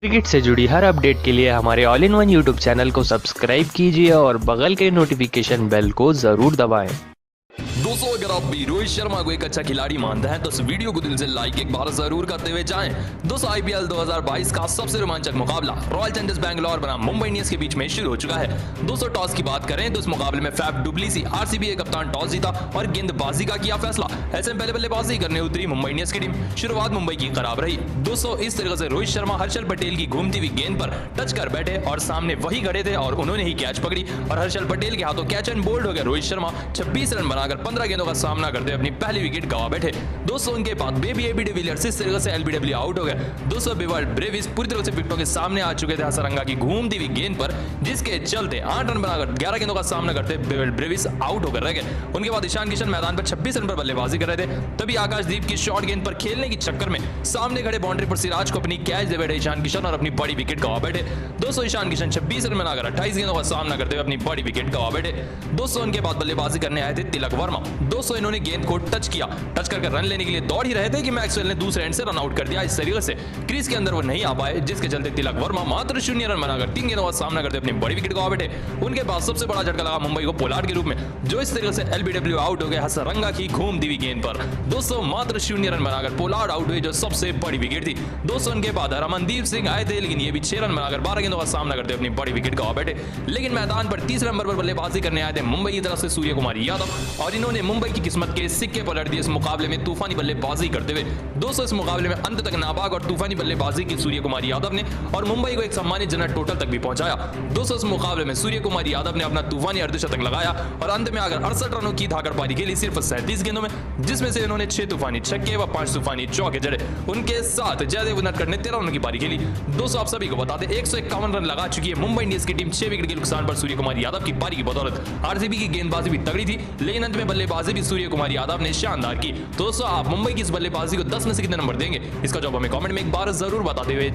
Cricket से जुड़ी हर update के लिए हमारे all in one YouTube channel को सब्सक्राइब कीजिए और बगल के नोटिफिकेशन बेल को जरूर दबाएं। दोस्तों, अगर आप भी रोहित शर्मा को एक अच्छा खिलाड़ी मानते हैं तो इस वीडियो को दिल से लाइक एक बार जरूर करते हुए जाएं। दोस्तों, आईपीएल 2022 का सबसे रोमांचक मुकाबला रॉयल चैलेंजर्स बैंगलोर बनाम मुंबई इंडियंस के बीच में शुरू हो चुका है। दोस्तों, टॉस की बात करें तो इस मुकाबले में फैफ डुप्लेसी आरसीबी के कप्तान टॉस जीता और गेंदबाजी का किया फैसला। ऐसे में पहले बल्लेबाजी करने उतरी मुंबई इंडियंस की टीम। शुरुआत मुंबई की खराब रही। दोस्तों, इस तरीके से रोहित शर्मा हर्षल पटेल की घूमती हुई गेंद पर टच कर बैठे और सामने वही खड़े थे और उन्होंने ही कैच पकड़ी और हर्षल पटेल के हाथों कैच एंड बोल्ड हो गया। रोहित शर्मा 26 रन बनाकर 15 गेंदों का सामना करते अपनी पहली विकेट गवा बैठे। दोस्तों, उनके बाद एबी डिविलियर्स इस तरह से एलबीडब्ल्यू आउट हो गए। दोस्तों, बेवर्ड ब्रेविस पूरी तरह से विकेटों के सामने आ चुके थे हसरंगा की घूमती हुई गेंद पर, जिसके चलते 8 रन बनाकर 11 गेंदों का सामना करते बेवर्ड ब्रेविस आउट होकर रह गए। उनके बाद ईशान किशन मैदान पर 26 रन पर बल्लेबाजी कर रहे थे। तभी आकाशदीप की शॉर्ट गेंद पर खेलने की चक्कर में सामने खड़े बाउंड्री पर सिराज को अपनी कैच दे बैठे ईशान किशन और अपनी बड़ी विकेट गवा बैठे। दोस्तों, ईशान किशन 26 रन बनाकर 28 गेंदों का सामना करते हुए अपनी बड़ी विकेट गवा बैठे। दोस्तों, उनके बाद बल्लेबाजी करने आए थे तिलक वर्मा। दोस्तों, इन्होंने गेंद को टच किया। टच करके रन लेने के लिए दौड़ ही रहे थे कि मैक्सवेल ने दूसरे एंड से रन आउट कर दिया। इस तरीके से क्रीज के अंदर वो नहीं आ पाए, जिसके चलते तिलक वर्मा मात्र 0 रन बनाकर 3 गेंदों का सामना करते अपनी बड़ी विकेट गवा बैठे। उनके बाद सबसे बड़ा झटका लगा मुंबई को पोलार्ड के रूप में, जो इस तरीके से एलबीडब्ल्यू आउट हो गए हसरंगा की घूमती हुई गेंद पर। दोस्तों, मात्र 0 रन बनाकर पोलार्ड आउट हुए, जो सबसे बड़ी विकेट थी। दोस्तों, उनके बाद रमनदीप सिंह आए थे, लेकिन ये भी 6 रन बनाकर 12 गेंदों का सामना करते अपनी बड़ी विकेट गवा बैठे। लेकिन मैदान पर तीसरे नंबर पर बल्लेबाजी करने आए थे मुंबई की तरफ से सूर्य कुमार यादव और इन्होंने मुंबई की किस्मत के सिक्के पलट दिए इस मुकाबले में तूफानी बल्लेबाजी करते हुए। दोस्तों, इस मुकाबले में अंत तक नाबाग और तूफानी बल्लेबाजी की सूर्य कुमार यादव ने और मुंबई को एक सम्मानितजनक टोटल तक भी पहुंचाया। दोस्तों, इस मुकाबले में सूर्य कुमार यादव ने अपना तूफानी अर्धशतक लगाया और अंत में आकर 68 रनों की धाकड़ पारी खेली सिर्फ 37 गेंदों में, जिसमें से इन्होंने 6 तूफानी छक्के व 5 तूफानी चौके जड़े। उनके साथ जयदेव उनडकट ने 13 रनों की पारी खेली। दोस्तों, आप सभी को बता दें 151 रन लगा चुकी है मुंबई इंडियंस की टीम 6 विकेट के नुकसान पर सूर्य कुमार यादव की पारी की बदौलत। आरसीबी की गेंदबाजी भी तगड़ी थी, लेकिन अंत में बल्लेबाजी भी सूर्य कुमार यादव ने शानदार की। दोस्तों, आप मुंबई की इस बल्लेबाजी को 10 में से कितने नंबर देंगे, इसका जवाब हमें कमेंट में एक बार जरूर बताते हुए।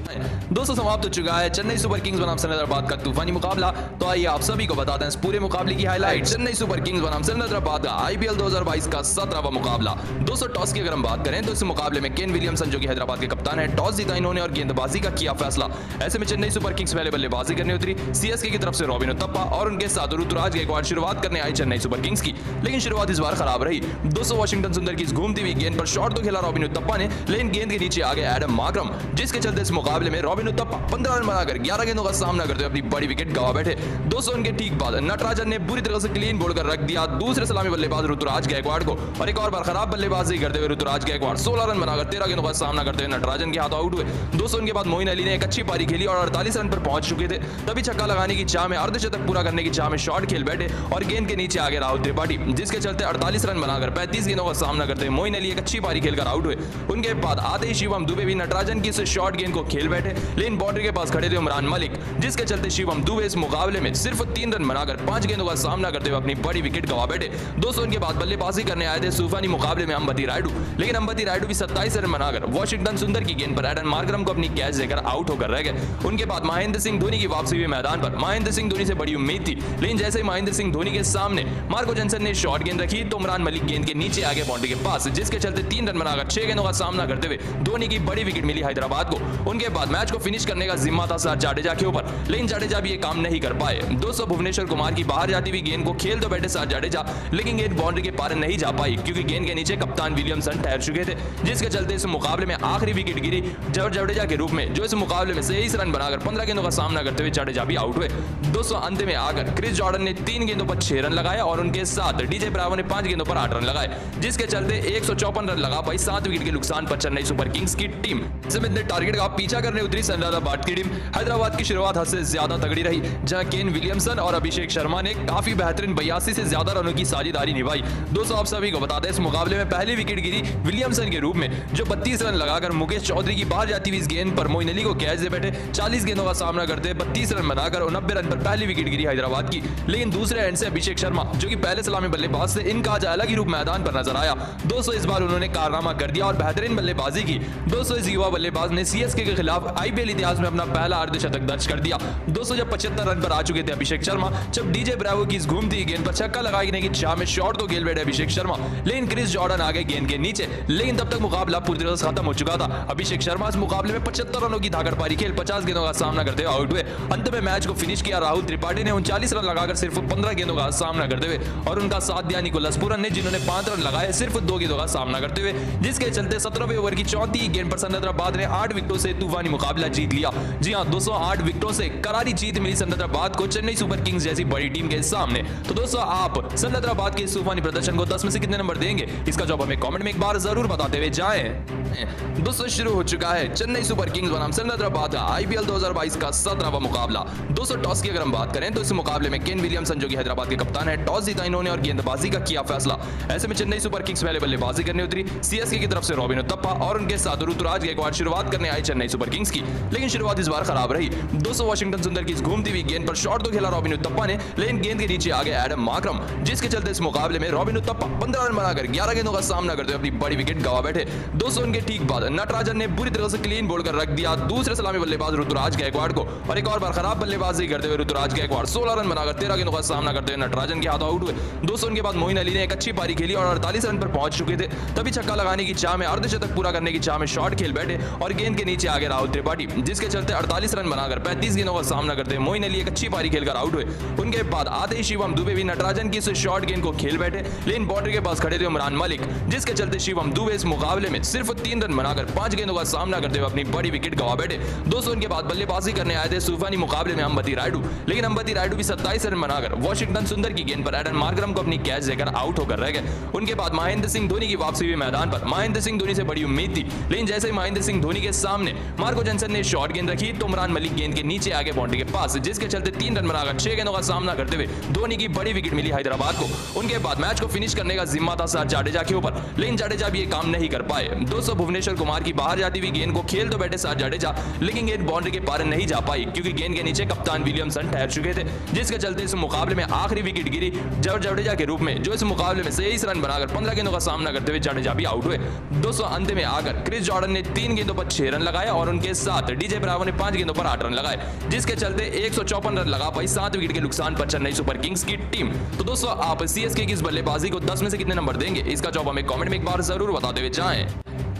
दोस्तों, समाप्त हो चुका है चेन्नई सुपर किंग्स बनाम हैदराबाद का तूफानी मुकाबला। तो आइए आप सभी को बताते हैं इस पूरे मुकाबले की हाईलाइट। चेन्नई सुपर किंग्स बनाम हैदराबाद का आईपीएल 2022 का 17वां मुकाबला। दोस्तों, टॉस की अगर हम बात करें तो इस मुकाबले में केन विलियमसन, जो कि हैदराबाद के कप्तान है, टॉस जीता इन्होंने और गेंदबाजी का किया फैसला। ऐसे में चेन्नई सुपर किंग्स पहले बल्लेबाजी करने उतरी। सीएसके की तरफ से रॉबिन उथप्पा और उनके साथ ऋतुराज गायकवाड़ शुरुआत करने आई चेन्नई सुपर किंग्स की, लेकिन शुरुआत इस बार खराब रही। दोस्तों, वॉशिंगटन सुंदर की इस घूमती हुई गेंद पर शॉट तो खेला रॉबिन उथप्पा ने, लेकिन गेंद के नीचे आ गया एडम मार्करम, जिसके चलते इस मुकाबले में रॉबिन उथप्पा 15 रन बनाकर 11 गेंदों का सामना करते हुए अपनी बड़ी विकेट गवा बैठे। दोस्तों, उनके ठीक बाद नटराजन ने बुरी तरह से क्लीन बोल्ड कर रख दिया दूसरे सलामी बल्लेबाज ऋतुराज गायकवाड़ को और एक और बार खराब बल्लेबाजी करते हुए ऋतुराज गायकवाड़ 16 रन बनाकर 13 गेंदों का सामना करते हुए नटराजन के हाथों आउट हुए। दोस्तों, उनके बाद मोइन अली ने एक अच्छी पारी खेली और 48 रन पर पहुंच चुके थे। तभी छक्का लगाने की चाह में, अर्धशतक पूरा करने की चाह में शॉट खेल बैठे और गेंद के नीचे आ गए राहुल त्रिपाठी, जिसके चलते 48 रन बनाकर 35 गेंदों का सामना करते हुए मोइन अली एक अच्छी पारी खेलकर आउट हुए। उनके बाद आते ही शिवम दुबे भी नटराजन की इस शॉर्ट गेंद को खेल बैठे, लेकिन बाउंड्री के पास खड़े थे उमरान मलिक, जिसके चलते शिवम दुबे इस मुकाबले में सिर्फ 3 रन बनाकर 5 गेंदों का सामना करते हुए अपनी बड़ी विकेट गवा बैठे। दोस्तों, उनके बाद बल्लेबाजी करने आए थे तूफानी मुकाबले में अंबती रायडू, लेकिन अंबती रायडू भी 27 रन बनाकर वॉशिंगटन सुंदर की गेंद पर एडन मार्करम को अपनी कैच देकर आउट होकर रह गए। उनके बाद महेंद्र सिंह धोनी की वापसी हुई मैदान पर। महेंद्र सिंह धोनी से बड़ी उम्मीद थी, लेकिन जैसे ही महेंद्र सिंह धोनी के सामने मार्को जेंसन ने शॉर्ट गेंद रखी तो उमरान मलिक गेंद के नीचे आगे बाउंड्री के पास, जिसके चलते 3 रन बनाकर 6 गेंदों का सामना करते हुए धोनी की बड़ी विकेट मिली हैदराबाद को। उनके बाद मैच को फिनिश करने का जिम्मा था सर जाडेजा के ऊपर, लेकिन जाडेजा भी ये काम नहीं कर पाए। दोस्तों, भुवनेश्वर कुमार की बाहर जाती हुई गेंद को खेल तो बैठे सर जाडेजा, लेकिन गेंद बाउंड्री के पार नहीं जा पाई क्योंकि गेंद के नीचे कप्तान विलियमसन ठहर चुके थे, जिसके चलते इस मुकाबले में आखिरी विकेट गिरी जाडेजा के रूप में, जो इस मुकाबले में 23 रन बनाकर 15 गेंदों का सामना करते हुए जाडेजा भी आउट हुए। दोस्तों, अंत में आकर क्रिस जॉर्डन ने 3 गेंदों पर 6 रन लगाए और उनके साथ डीजे ब्रावो ने 5 गेंदों पर 8 रन लगाए, जिसके चलते 154 रन लगा पाई 7 विकेट के नुकसान पर चेन्नई सुपर किंग्स की टीम। इतने टारगेट का पीछा करने उतरी हैदराबाद की टीम। हैदराबाद की शुरुआत हद से ज्यादा तगड़ी रही, जहां केन विलियमसन और अभिषेक शर्मा ने काफी बेहतरीन 82 से ज्यादा रनों की साझेदारी निभाई। दोस्तों, आप सभी को बता दें इस मुकाबले में पहली विकेट गिरी विलियमसन के रूप में, जो 32 रन लगाकर मुकेश चौधरी की बाहर जाती हुई इस गेंद पर मोइन अली को कैच दे बैठे। 40 गेंदों का सामना करते 32 रन बनाकर 90 रन पर पहली विकेट गिरी हैदराबाद की। लेकिन दूसरे एंड से अभिषेक शर्मा, जो कि पहले सलामी बल्लेबाज थे, इनका इनका आज अलग ही रूप मैदान पर नजर आया। दोस्तों इस बार उन्होंने कारनामा कर दिया और बेहतरीन बल्लेबाजी की। दोस्तों इस युवा बल्लेबाज ने सीएसके के खिलाफ आईपीएल इतिहास में अपना पहला अर्धशतक दर्ज कर दिया। दोस्तों जब 75 रन पर आ चुके थे अभिषेक शर्मा, जब डीजे ब्रावो की इस घूमती गेंद पर छक्का लगाने की चाह में शॉट तो खेल बैठे अभिषेक शर्मा, लेकिन क्रिस जॉर्डन आ गए गेंद के नीचे। लेकिन तब तक मुकाबला पूरी तरह से खत्म हो चुका था। अभिषेक शर्मा इस मुकाबले में 75 रनों की धाकड़ पारी खेल 50 गेंदों का सामना करते हुए आउट हुए। अंत में मैच को फिनिश किया राहुल त्रिपाठी ने 39 रन लगाकर सिर्फ 15 गेंदों का सामना करते हुए, और उनका साथ दिया निकोलस पूरन ने, जिन्होंने 5 रन लगाए सिर्फ 2 गेंदों का सामना करते हुए, जिसके चलते 17वें ओवर की 34 गेंद पर सनराइजर्स ने 8 विकेटों से तूफानी मुकाबला जीत लिया। जी हां दोस्तों, 8 विकेटों से करारी जीत मिली सनराइजर्स को चेन्नई सुपर किंग्स जैसी बड़ी टीम के सामने। तो दोस्तों आप सनराइजर्स के इस तूफानी प्रदर्शन को 10 में से कितने नंबर देंगे, इसका जवाब हमें कमेंट में एक बार जरूर बताते हुए जाएं। दोस्तों शुरू हो चुका है चेन्नई सुपर किंग्स बनाम सनराइजर्स का आईपीएल 2022 का 17वां मुकाबला। दोस्तों टॉस की अगर हम बात करें तो इस मुकाबले में केन विलियमसन जो कि हैदराबाद के कप्तान है, टॉस जीता इन्होंने और गेंदबाजी का किया फैसला। ऐसे में चेन्नई सुपर किंग्स पहले बल्लेबाजी करने उतरी। सीएसके की तरफ से रॉबिन उथप्पा और उनके साथ ऋतुराज गायकवाड़ शुरुआत करने आई चेन्नई सुपर किंग्स की, लेकिन शुरुआत इस बार खराब रही। दोस्तों वॉशिंगटन सुंदर की इस घूमती हुई गेंद पर शॉट तो खेला रॉबिन उथप्पा ने, लेकिन गेंद के नीचे आ गया एडम मार्करम, जिसके चलते इस मुकाबले में रॉबिन उथप्पा 15 रन बनाकर 11 गेंदों का सामना करते हुए अपनी बड़ी विकेट गंवा बैठे। दोस्तों उनके ठीक बाद नटराजन ने बुरी तरह से क्लीन बोल्ड कर रख दिया दूसरे सलामी बल्लेबाज ऋतुराज गायकवाड़ को, और एक और बार खराब बल्लेबाजी करते हुए ऋतुराज गायकवाड़ 16 रन बनाकर 13 गेंदों का सामना करते हुए नटराजन के हाथों आउट हुए। दोस्तों उनके बाद मोइन अली ने एक अच्छी पारी खेली और 48 रन पर पहुंच चुके थे। तभी छक्का लगाने की चाह में, अर्धशतक पूरा करने की चाह में शॉट खेल बैठे और गेंद के नीचे आ गए राहुल त्रिपाठी, जिसके चलते 48 रन बनाकर 35 गेंदों का सामना करते मोइन अली एक अच्छी पारी खेलकर आउट हुए। उनके बाद आते ही शिवम दुबे भी नटराजन की इस शॉर्ट गेंद को खेल बैठे, लेकिन बाउंड्री के पास खड़े थे उमरान मलिक, जिसके चलते शिवम दुबे इस मुकाबले में सिर्फ 3 रन बनाकर 5 गेंदों का सामना करते हुए अपनी बड़ी विकेट गंवा बैठे। दोस्तों उनके बाद बल्लेबाजी करने आए थे तूफानी मुकाबले में अंबती रायडू, लेकिन अंबती रायडू भी 27 रन बनाकर वॉशिंगटन सुंदर की गेंद पर एडन मार्करम को अपनी कैच देकर आउट होकर रह गए। उनके बाद महेंद्र सिंह धोनी की वापसी हुई मैदान पर। महेंद्र सिंह धोनी से बड़ी उम्मीद थी, लेकिन जैसे ही महेंद्र सिंह धोनी के सामने मार्को जेनसन ने शॉर्ट गेंद रखी तो उमरान मलिक गेंद के नीचे आगे बाउंड्री के पास, जिसके चलते 3 रन बनाकर 6 गेंदों का सामना करते हुए धोनी की बड़ी विकेट मिली हैदराबाद को। उनके बाद मैच को फिनिश करने का जिम्मा था सर जाडेजा के ऊपर, लेकिन जाडेजा भी ये काम नहीं कर पाए। दोस्तों भुवनेश्वर कुमार की बाहर जाती हुई गेंद को खेल तो बैठे सर जाडेजा, लेकिन गेंद बाउंड्री के पार नहीं जा पाई क्योंकि गेंद के नीचे कप्तान विलियमसन ठहर चुके थे, जिसके चलते इस मुकाबले में आखिरी विकेट गिरी जाडेजा के रूप में, जो इस मुकाबले में 23 रन बनाकर 15 गेंदों का सामना करते हुए जाडेजा भी आउट हुए। दोस्तों अंत में आकर क्रिस जॉर्डन ने 3 गेंदों पर 6 रन लगाए और उनके साथ डीजे ब्रावो ने 5 गेंदों पर 8 रन लगाए, जिसके चलते 154 रन लगा पाई 7 विकेट के नुकसान पर चेन्नई सुपर किंग्स की टीम। तो दोस्तों आप सीएसके की इस बल्लेबाजी को 10 में से कितने नंबर देंगे, इसका जवाब हमें कमेंट में एक बार जरूर बताते हुए जाएं।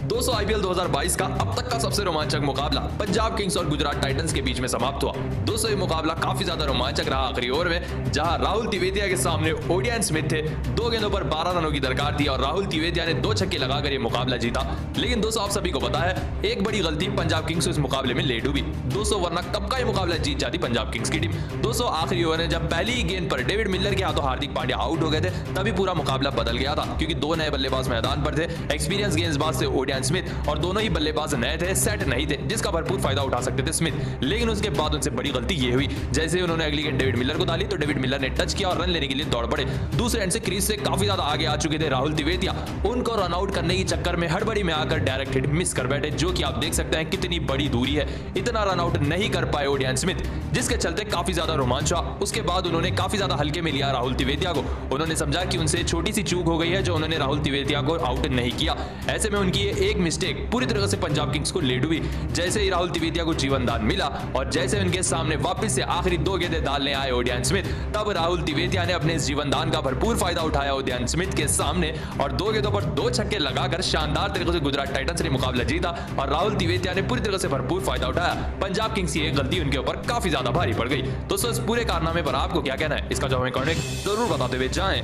दोस्तों आईपीएल 2022 का अब तक का सबसे रोमांचक मुकाबला पंजाब किंग्स और गुजरात टाइटंस के बीच में समाप्त हुआ। दोस्तों ये मुकाबला काफी ज्यादा रोमांचक रहा आखिरी ओवर में, जहां राहुल तिवेदिया के सामने ओडियन स्मिथ थे। 2 गेंदों पर 12 रनों की दरकार थी और राहुल तिवेदिया ने 2 छक्के लगाकर ये मुकाबला जीता। लेकिन दोस्तों आप सभी को पता है एक बड़ी गलती पंजाब किंग्स को इस मुकाबले में ले डूबी दोस्तों, वरना कब का ये मुकाबला जीत जाती पंजाब किंग्स की टीम। दोस्तों आखिरी ओवर में जब पहली गेंद पर डेविड मिलर के हाथों हार्दिक पांड्या आउट हो गए थे, तभी पूरा मुकाबला बदल गया था, क्योंकि 2 नए बल्लेबाज मैदान पर थे। एक्सपीरियंस गेंदबाज थे ओडियन स्मिथ और दोनों ही बल्लेबाज नए थे, सेट नहीं थे, जिसका भरपूर फायदा उठा सकते थे स्मिथ। लेकिन उसके बाद उनसे बड़ी गलती ये हुई, जैसे उन्होंने अगली गेंद डेविड मिलर को डाली तो डेविड मिलर ने टच किया और रन लेने के लिए दौड़ पड़े। दूसरे एंड से क्रीज से काफी ज्यादा आगे आ चुके थे राहुल तिवेदिया, उनको रन आउट करने के चक्कर में हड़बड़ी में आकर डायरेक्ट हिट मिस कर बैठे, जो कि आप देख सकते हैं कितनी बड़ी दूरी है। इतना रन आउट नहीं कर पाए ओडियन स्मिथ, जिसके चलते काफी ज्यादा रोमांच हुआ। उसके बाद उन्होंने काफी ज्यादा हल्के में लिया राहुल तिवेदिया को। उन्होंने समझा कि उनसे छोटी सी चूक हो गई है जो उन्होंने राहुल तिवेदिया को आउट नहीं किया। ऐसे में उनकी ये एक मिस्टेक पूरी तरह से पंजाब किंग्स को ले डूबी। जैसे ही राहुल तिवेदिया को जीवन दान मिला और जैसे उनके सामने वापस से आखिरी 2 गेंदें डालने आए ओडियन स्मिथ, तब राहुल तिवेदिया ने अपने इस जीवन दान का भरपूर फायदा उठाया ओडियन स्मिथ के सामने और 2 गेंदों पर 2 छक्के लगाकर शानदार तरीके से गुजरात टाइटंस ने मुकाबला जीता और राहुल तिवेदिया ने पूरी तरह से भरपूर फायदा उठाया। पंजाब किंग्स की एक गलती उनके ऊपर काफी ज्यादा भारी पड़ गई। दोस्तों इस पूरे कारनामे पर आपको क्या कहना है, इसका जवाब हमें कमेंट जरूर बताते हुए जाएं।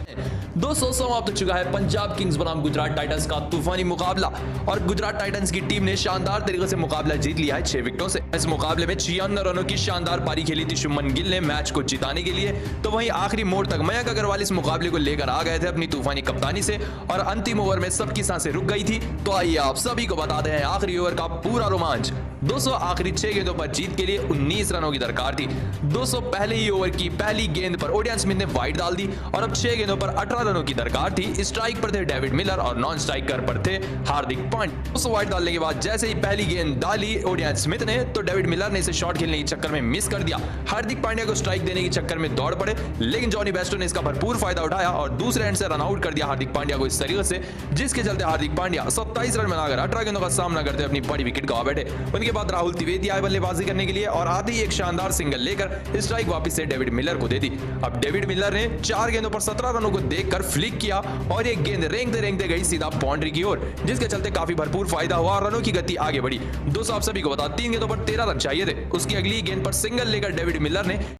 दोस्तों समाप्त हो चुका है पंजाब किंग्स बनाम गुजरात टाइटंस का तूफानी मुकाबला और गुजरात टाइटंस की टीम ने शानदार तरीके से मुकाबला जीत लिया है 6 विकेटों से। इस मुकाबले में 56 रनों की शानदार पारी खेली थी शुभमन गिल ने मैच को जिताने के लिए। तो वहीं आखिरी मोड़ तक मयंक अग्रवाल इस मुकाबले को लेकर आ गए थे अपनी तूफानी कप्तानी से और अंतिम ओवर में सबकी सांसें रुक गई थी। तो आइए आप सभी को बताते हैं आखिरी ओवर का पूरा रोमांच। 200 आखिरी 6 गेंदों पर जीत के लिए 19 रनों की दरकार थी। 200 पहले ही ओवर की पहली गेंद पर ओडियन स्मिथ ने वाइड डाल दी और अब 6 गेंदों पर 18 रनों की दरकार थी। स्ट्राइक पर थे डेविड मिलर और नॉन स्ट्राइकर पर थे हार्दिक पांड्या। 200 वाइड डालने के बाद जैसे ही पहली गेंद डाली ओडियन स्मिथ ने तो डेविड मिलर ने इसे शॉट खेलने के चक्कर में मिस कर दिया। हार्दिक पांड्या को स्ट्राइक देने के चक्कर में दौड़ पड़े, लेकिन जॉनी बेस्टो ने इसका भरपूर फायदा उठाया और दूसरे एंड से रन आउट कर दिया हार्दिक पांड्या को इस तरीके से, जिसके चलते हार्दिक पांड्या 27 रन बनाकर 18 गेंदों का सामना करते अपनी बड़ी विकेट गवा बैठे। उनके बाद राहुल त्रिवेदी आए बल्लेबाजी करने के लिए और आते ही एक शानदार सिंगल लेकर स्ट्राइक वापस से डेविड मिलर को दे दी। अब डेविड मिलर ने 4 गेंदों पर 17 रनों को देखकर फ्लिक किया और एक गेंद रेंगते रेंगते गई सीधा बाउंड्री की ओर, जिसके चलते काफी भरपूर फायदा हुआ और रनों की गति आगे बढ़ी। दोस्तों आप सभी को बता 3 गेंदों पर 13 रन चाहिए थे। उसकी अगली गेंद पर सिंगल लेकर डेविड मिलर ने